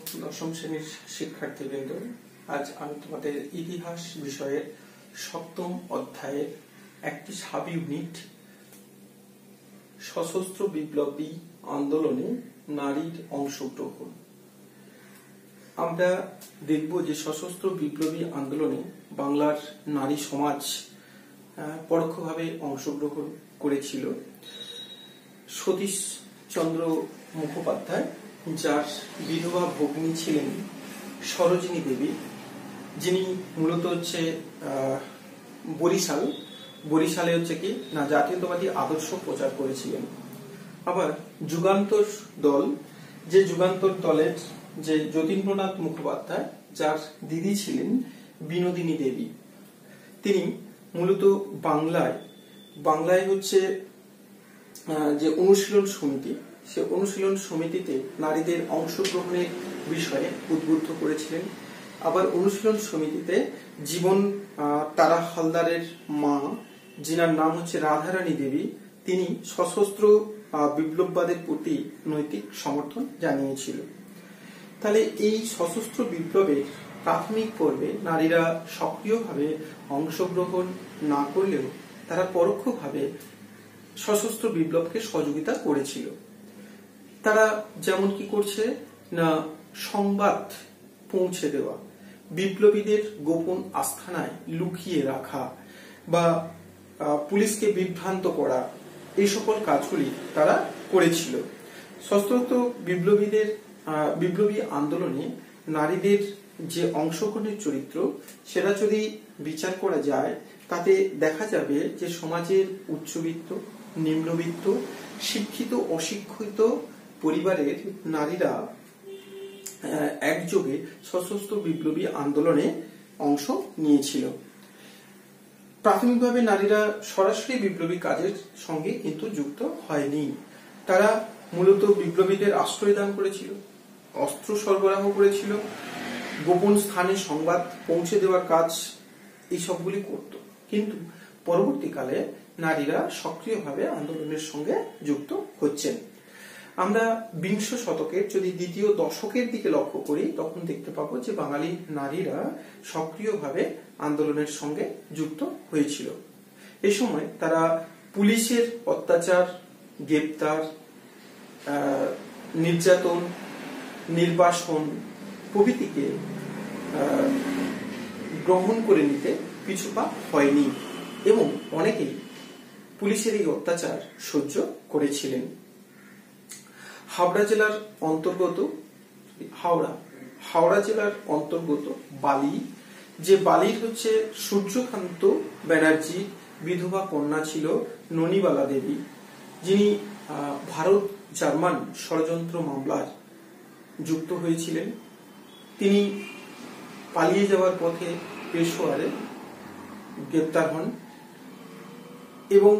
দশম শ্রেণীর শিক্ষার্থীবৃন্দ, আজ আমি তোমাদের ইতিহাস বিষয়ের সপ্তম অধ্যায়ের একটি সাব ইউনিট সশস্ত্র বিপ্লবী আন্দোলনে নারীর অংশগ্রহণ। আমরা দেখব যে সশস্ত্র বিপ্লবী আন্দোলনে বাংলার নারী সমাজ পরোক্ষভাবে অংশগ্রহণ করেছিল। সতীশ চন্দ্র মুখোপাধ্যায়, যার বিধবা ভগ্নী ছিলেন সরোজিনী দেবী, যিনি মূলত বরিশালে জাতীয়তাবাদী আদর্শ প্রচার করেছিলেন। আবার যুগান্তর দল, যে যুগান্তর দলের যে যতীন্দ্রনাথ মুখোপাধ্যায়, যার দিদি ছিলেন বিনোদিনী দেবী, তিনি মূলত বাংলায় যে অনুশীলন সমিতি, সে অনুশীলন সমিতিতে নারীদের অংশগ্রহণের বিষয়ে উদ্বুদ্ধ করেছিলেন। আবার অনুশীলন সমিতিতে জীবন তারা হালদারের মা, যিনার নাম রাধারানী দেবী, তিনি সশস্ত্র বিপ্লববাদের প্রতি নৈতিক সমর্থন জানিয়েছিল। তাহলে এই সশস্ত্র বিপ্লবের প্রাথমিক পর্বে নারীরা সক্রিয়ভাবে অংশগ্রহণ না করলেও তারা পরোক্ষভাবে সশস্ত্র বিপ্লবকে সহযোগিতা করেছিল। তারা যেমন কি করছে না, সংবাদ পৌঁছে দেওয়া, বিপ্লবীদের গোপন আস্তানায় লুকিয়ে রাখা বা পুলিশকে বিভ্রান্ত করা, এই সকল কাজগুলি তারা করেছিল। সশস্ত্র বিপ্লবী আন্দোলনে নারীদের যে অংশগ্রহণের চরিত্র, সেটা যদি বিচার করা যায়, তাতে দেখা যাবে যে সমাজের উচ্চবিত্ত, নিম্নবিত্ত, শিক্ষিত, অশিক্ষিত পরিবারের নারীরা একযোগে সশস্ত্র বিপ্লবী আন্দোলনে অংশ নিয়েছিল। প্রাথমিকভাবে নারীরা সরাসরি বিপ্লবী কাজের সঙ্গে কিন্তু যুক্ত হয়নি। তারা মূলত বিপ্লবীদের আশ্রয় দান করেছিল, অস্ত্র সরবরাহ করেছিল, গোপন স্থানে সংবাদ পৌঁছে দেওয়ার কাজ, এই সবগুলি করত। কিন্তু পরবর্তীকালে নারীরা সক্রিয়ভাবে আন্দোলনের সঙ্গে যুক্ত হচ্ছেন। আমরা বিংশ শতকের যদি দ্বিতীয় দশকের দিকে লক্ষ্য করি, তখন দেখতে পাবো যে বাঙালি নারীরা সক্রিয়ভাবে আন্দোলনের সঙ্গে যুক্ত হয়েছিল। এই সময় তারা পুলিশের অত্যাচার, গ্রেপ্তার, নির্যাতন, নির্বাসন প্রভৃতিকে গ্রহণ করে নিতে পিছুপা হয়নি এবং অনেকেই পুলিশের এই অত্যাচার সহ্য করেছিলেন। হাওড়া জেলার অন্তর্গত বালি, যে বালির সূর্যকান্ত ব্যানার্জি বিধবা কন্যা ছিল ননিবালা দেবী, যিনি ভারত জার্মান ষড়যন্ত্র মামলার যুক্ত হয়েছিলেন। তিনি পালিয়ে যাওয়ার পথে পেশোয়ারে গ্রেপ্তার হন এবং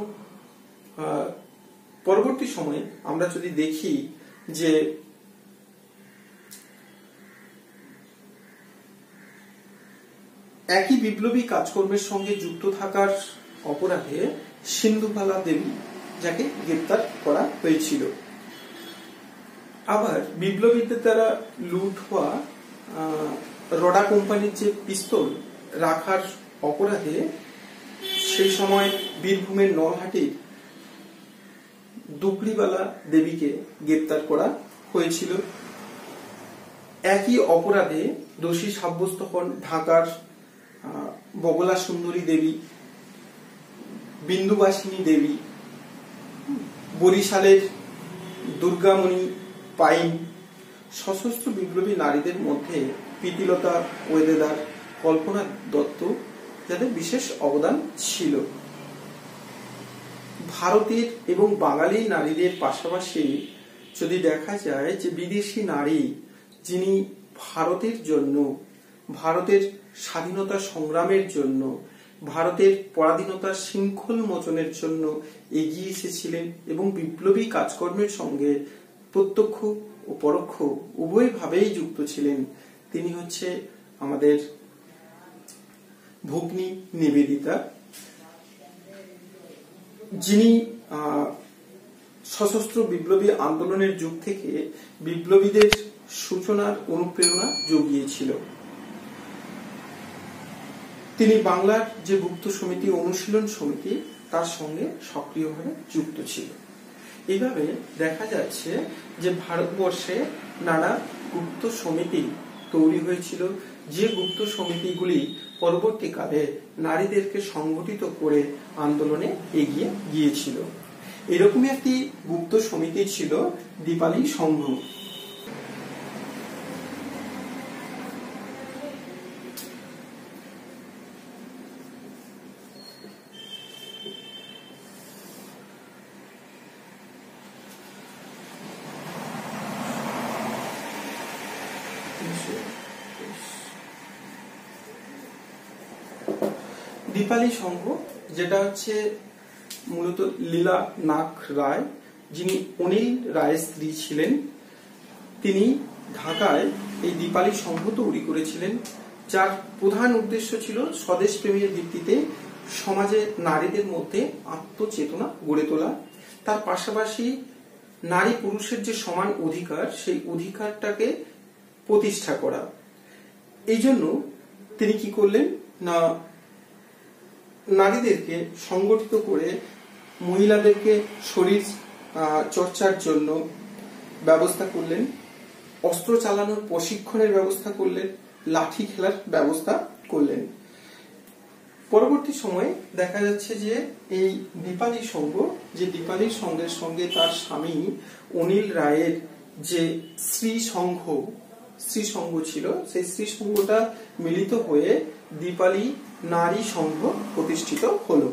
পরবর্তী সময়ে আমরা যদি দেখি যে একই বিপ্লবী কাজকর্মের সঙ্গে যুক্ত থাকার অপরাধে সিন্ধুবালা দেবী, যাকে গ্রেপ্তার করা হয়েছিল। আবার বিপ্লবীদের দ্বারা লুট হওয়া রডা কোম্পানির যে পিস্তল রাখার অপরাধে সেই সময় বীরভূমের নলহাটির দুকড়িবালা দেবীকে গ্রেপ্তার করা হয়েছিল। একই অপরাধে দোষী সাব্যস্ত হন ঢাকার বগলা সুন্দরী দেবী, বিন্দুবাসিনী দেবী, বরিশালের দুর্গামণি পাইন। সশস্ত্র বিপ্লবী নারীদের মধ্যে প্রীতিলতা ওয়েদেদার, কল্পনা দত্ত, যাদের বিশেষ অবদান ছিল। ভারতের এবং বাঙালি নারীদের পাশাপাশি যদি দেখা যায় যে বিদেশি নারী, যিনি ভারতের জন্য, ভারতের স্বাধীনতা সংগ্রামের জন্য, ভারতের পরাধীনতার শৃঙ্খল মোচনের জন্য এগিয়ে এসেছিলেন এবং বিপ্লবী কাজকর্মের সঙ্গে প্রত্যক্ষ ও পরোক্ষ উভয়ভাবেই যুক্ত ছিলেন, তিনি আমাদের ভগ্নী নিবেদিতা, যিনি সশস্ত্র বিপ্লবী আন্দোলনের যুগ থেকে বিপ্লবীদের সূচনার অনুপ্রেরণা জুগিয়েছিল। তিনি বাংলার যে গুপ্ত সমিতি, অনুশীলন সমিতি, তার সঙ্গে সক্রিয়ভাবে যুক্ত ছিল। এইভাবে দেখা যাচ্ছে যে ভারতবর্ষে নানা গুপ্ত সমিতি তৈরি হয়েছিল, যে গুপ্ত সমিতিগুলি পরবর্তীকালে নারীদেরকে সংগঠিত করে আন্দোলনে এগিয়ে গিয়েছিল। এরকমই একটি গুপ্ত সমিতি ছিল দীপালি সংঘ। দীপালি সংঘ যেটা হচ্ছে মূলত লীলা নাগ রায়, যিনি অনিল রায়ের স্ত্রী ছিলেন, তিনি ঢাকায় এই দীপালি সংঘ তৈরি করেছিলেন, যার প্রধান উদ্দেশ্য ছিল স্বদেশ প্রেমের ভিত্তিতে সমাজে নারীদের মধ্যে আত্মচেতনা গড়ে তোলা, তার পাশাপাশি নারী পুরুষের যে সমান অধিকার, সেই অধিকারটাকে প্রতিষ্ঠা করা। এই জন্য তিনি কি করলেন না, নারীদেরকে সংগঠিত করে মহিলাদেরকে শরীর চর্চার জন্য ব্যবস্থা করলেন, অস্ত্র চালানোর প্রশিক্ষণের ব্যবস্থা করলেন, লাঠি খেলার ব্যবস্থা করলেন। পরবর্তী সময়ে দেখা যাচ্ছে যে এই দীপালি সংঘ, যে দীপালি সংঘের সঙ্গে তার স্বামী অনিল রায়ের যে স্ত্রী সংঘ ছিল, সেই স্ত্রী সংঘটা মিলিত হয়ে দীপালি নারী সংঘ প্রতিষ্ঠিত হলো।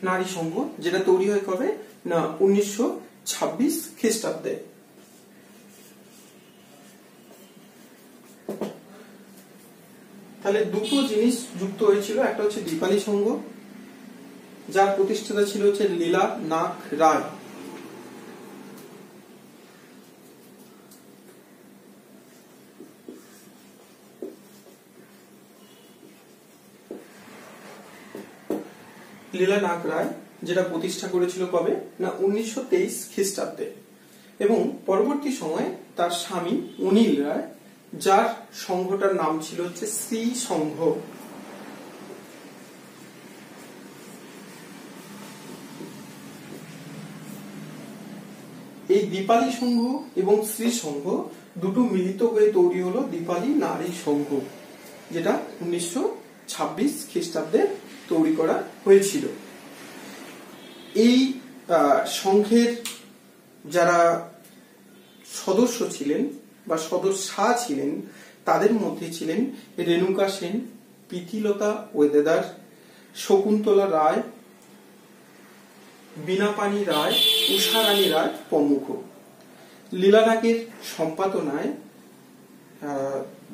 নারী সংঘ যেটা তৈরি হয় কবে না 1926 খ্রিস্টাব্দে। তাহলে দুটো জিনিস যুক্ত হয়েছিল, একটা হচ্ছে দীপালি সংঘ, যার প্রতিষ্ঠাতা ছিল হচ্ছে লীলা নাগ রায়, লীলা নাগ রায়, যেটা প্রতিষ্ঠা করেছিল কবে না 1923 খ্রিস্টাব্দে, এবং পরবর্তী সময়ে তার স্বামী অনিল রায়, যার সংঘটার নাম ছিল হচ্ছে স্ত্রী সংঘ। এই দীপালি সংঘ এবং স্ত্রী সংঘ দুটো মিলিত হয়ে তৈরি হলো দীপালি নারী সংঘ, যেটা 1926 খ্রিস্টাব্দে তৈরি করা হয়েছিল। এই সংঘের যারা সদস্য ছিলেন বা সদস্যা ছিলেন, তাদের মধ্যে ছিলেন রেণুকা সেন, প্রীতিলতা ওয়েদেদার, শকুন্তলা রায়, বীণাপাণি রায়, উষারানী রায় প্রমুখ। লীলা নাগের সম্পাদনায়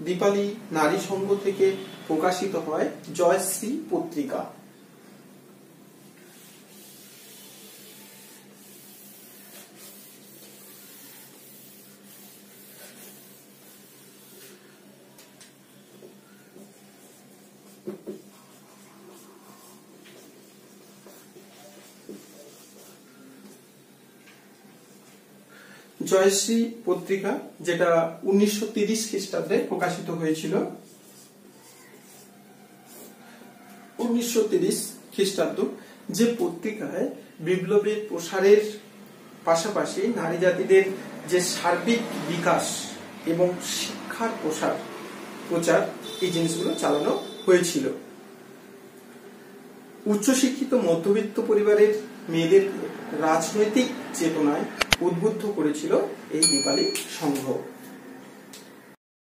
দীপালি নারী সংঘ থেকে প্রকাশিত হয় জয়শ্রী পত্রিকা। জয়শ্রী পত্রিকা যেটা 1930 খ্রিস্টাব্দে প্রকাশিত হয়েছিল। 1930 খ্রিস্টাব্দ যে পত্রিকায় বিপ্লবের প্রসারের পাশাপাশি নারী জাতিদের যে সার্বিক বিকাশ এবং শিক্ষার প্রচার এই জিনিসগুলো চালানো হয়েছিল। উচ্চশিক্ষিত মধ্যবিত্ত পরিবারের মেয়েদের রাজনৈতিক চেতনায় উদ্বুদ্ধ করেছিল এই দীপালি সংঘ।